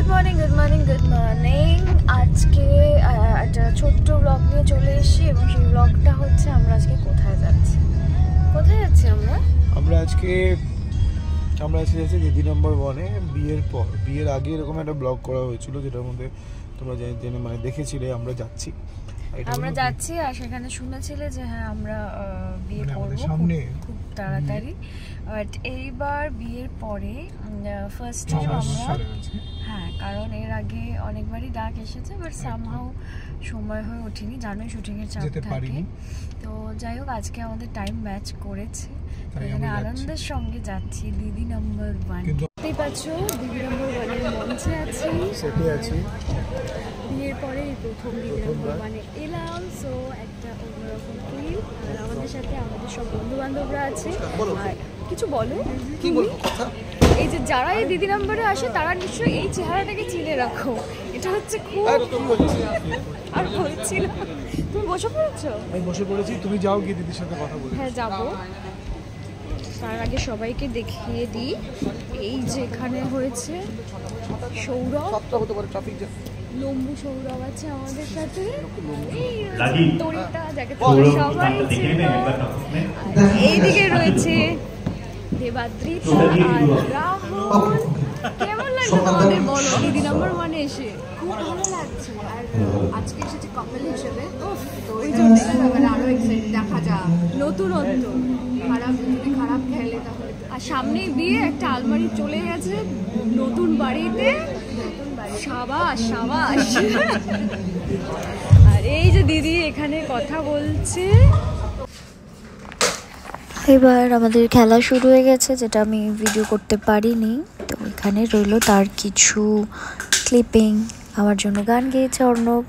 Good morning আজকে একটা ছোট্ট ব্লগ নিয়ে চলে এসেছি এবং সেই ব্লগটা হচ্ছে আমরা আজকে কোথায় যাচ্ছি আমরা আজকে যাচ্ছি দিদি নম্বর 1-এ বিয়ের আগে এরকম একটা ব্লগ করা হয়েছিল যেটার মধ্যে তোমরা জেনে মানে দেখেছিলে আমরা যাচ্ছি আর সেখানে শুনেছিলে যে হ্যাঁ আমরা বিয়ে করব সামনে খুব তাড়াতাড়ি। বাট এইবার বিয়ের পরে ফার্স্ট টাইম আমরা হ্যাঁ, কারণ এর আগে অনেকবারই ডাক এসেছে বাট সামহাউ সময় হয়ে ওঠেনি, জানোই শুটিং এর চাপ থাকে। তো যাই হোক আজকে আমাদের টাইম ম্যাচ করেছে, এখানে আনন্দের সঙ্গে যাচ্ছি দিদি নম্বর 1। দেখতেই পাচ্ছ দিদি নম্বর 1-এর মঞ্চে আছি, বিয়ের পরে প্রথম দিদি নম্বর 1-এ এলাম। সো একটা অন্যরকম ফিল, আর আমাদের সাথে আমাদের সব বন্ধু বান্ধবরা আছে। আর কিছু বলো, কি বলবো কথা, এই যে যারা এই দিদি নম্বরে আসে তারা নিশ্চয়ই এই চেহারাটাকে চিনে রাখো, এটা হচ্ছে খুব। আর বলছিল তুমি বসে পড়েছো? আমি বসে পড়েছি, তুমি যাও গিয়ে দিদির সাথে কথা বলো। হ্যাঁ যাবো, তার আগে সবাইকে দেখিয়ে দিই। এই যে এখানে হয়েছে সৌরভ, লম্বু সৌরভ আছে আমাদের সাথে, যাকে সবাই এইদিকে রয়েছে দেবাদ্রিতা আর রাহুল। কেমন লাগছে তোমাদের বলো দিদি নম্বর 1-এ এসে? খুব ভালো লাগছে, আর আজকে এসেছে কাপল হিসেবে, তো ওই জন্য আরো এক্সাইটেড, দেখা যাক নতুনত্ব। খারাপ খেলে তাহলে। আর সামনেই বিয়ে, একটা আলমারি চলে গেছে নতুন বাড়িতে, সাবাস। আর এই যে দিদি এখানে কথা বলছে। এবার আমাদের খেলা শুরু হয়ে গেছে, যেটা আমি ভিডিও করতে পারিনি, তো এখানে রইল তার কিছু ক্লিপিং। আমার জন্য গান গেয়েছে অর্ণব।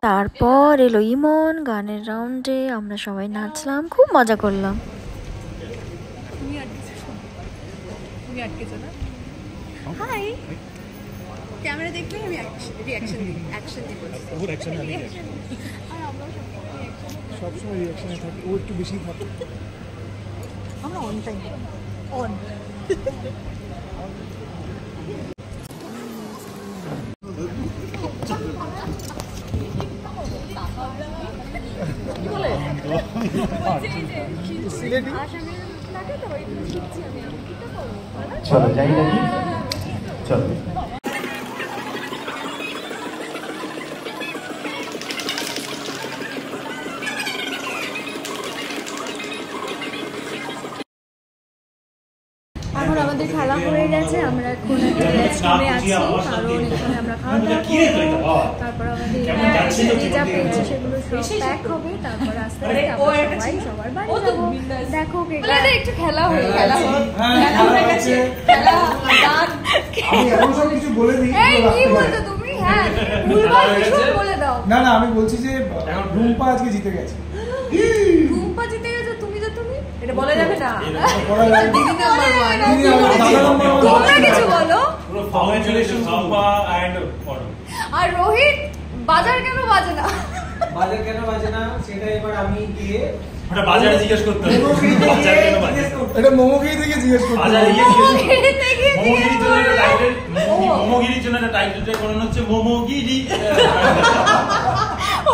তারপর এলো ইমন, গানের রাউন্ডে আমরা সবাই নাচলাম, খুব মজা করলাম। হাই, ক্যামেরা দেখবেন, আমি রিঅ্যাকশন দিই। আর আমরা সবসময় রিঅ্যাকশনে থাকি, ও একটু বেশি থাকে। আমরা অন টাইম অন। চলো যাই নাকি, চলো। এখন আমাদের খেলা হয়ে গেছে, আমরা এখন রেস্টরুমে আছি, কারণ এখানে আমরা খাওয়া দাওয়া করবো। তারপর আমাদের যা পেয়েছে সেগুলো সব প্যাক হবে, তারপর আস্তে আস্তে আমরা সবার বাড়ি যাবো। দেখো একটু খেলা হয়ে গেল, তুমি হ্যাঁ বলে দাও। না আমি বলছি যে রুম্পা আজকে জিতে গেছে। রুম্পা জিতে গেছে, তুমি এটা বলা যাবে না। তোমরা কিছু বলো। আর রোহিত বাজার কেন বাজে না সেটা এবার আমি গিয়ে বাজারে জিজ্ঞেস করতে হবে। এটা মোমোগিরি থেকে জিজ্ঞেস করতে হবে। মোমোগিরির জন্য একটা টাইটেল করানো হচ্ছে মোমোগিরি।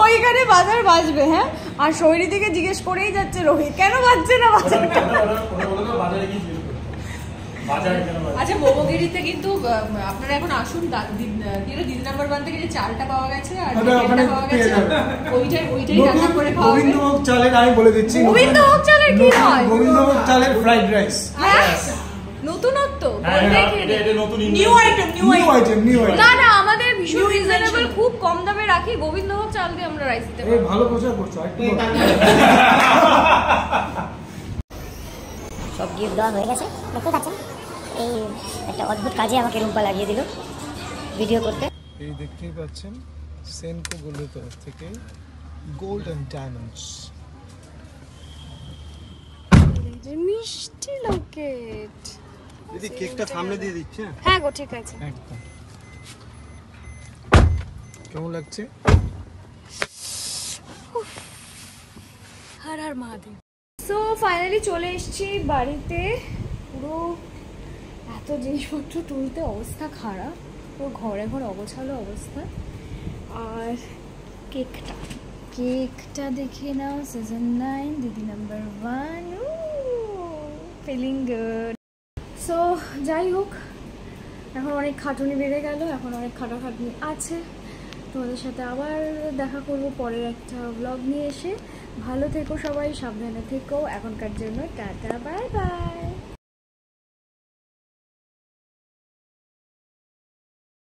ওইখানে বাজার বাজবে। হ্যাঁ, আর শৈলী থেকে জিজ্ঞেস করেই যাচ্ছে রোহিত কেন বাজছে না বাজার। আচ্ছা, মোমোগিরিতে কিন্তু আপনারা এখন আসুন, দিদি নাম্বার 1 থেকে যে চালটা পাওয়া গেছে আর চিকেনটা পাওয়া গেছে, ওইটাই রান্না করে খাওয়া হবে। গোবিন্দভোগ চালের, আমি বলে দিচ্ছি, গোবিন্দভোগ চালের কি হয়? গোবিন্দভোগ চালের ফ্রাইড রাইস। নতুনত্ব, নিউ আইটেম। না আমাদের ভীষণ রিজনেবল, খুব কম দামে রাখি। গোবিন্দভোগ চাল দিয়ে আমরা রাইস দিতে পারি। ভালো প্রচার করছো। সব গিফট দেওয়া হয়ে গেছে, দেখতে পাচ্ছেন। এই একটা অদ্ভুত কাজে আমাকে রুম্পা লাগিয়ে দিল ভিডিও করতে। এই দেখতেই পাচ্ছেন সেনকো গোল্ডের তরফ থেকে গোল্ড এন্ড ডায়মন্ডস। মিষ্টি লকেট। দিদি কেকটা সামনে দিয়ে দিচ্ছে। হ্যাঁ গো, ঠিক আছে। একদম কেমন লাগছে? হর হর মহাদেব। সো ফাইনালি চলে এসেছি বাড়িতে। পুরো এত জিনিসপত্র তুলতে অবস্থা খারাপ, পুরো ঘরে ঘর অগোছালো অবস্থা। আর কেকটা দেখে নাও, সিজন 9 দিদি নাম্বার 1, ফিলিং গুড। সো যাই হোক, এখন অনেক খাটুনি বেড়ে গেল, এখন অনেক খাটাখাটনি আছে। তোমাদের সাথে আবার দেখা করব পরের একটা ব্লগ নিয়ে এসে। ভালো থেকো সবাই, সাবধানে থেকো। এখনকার জন্য টাটা, বাই বাই।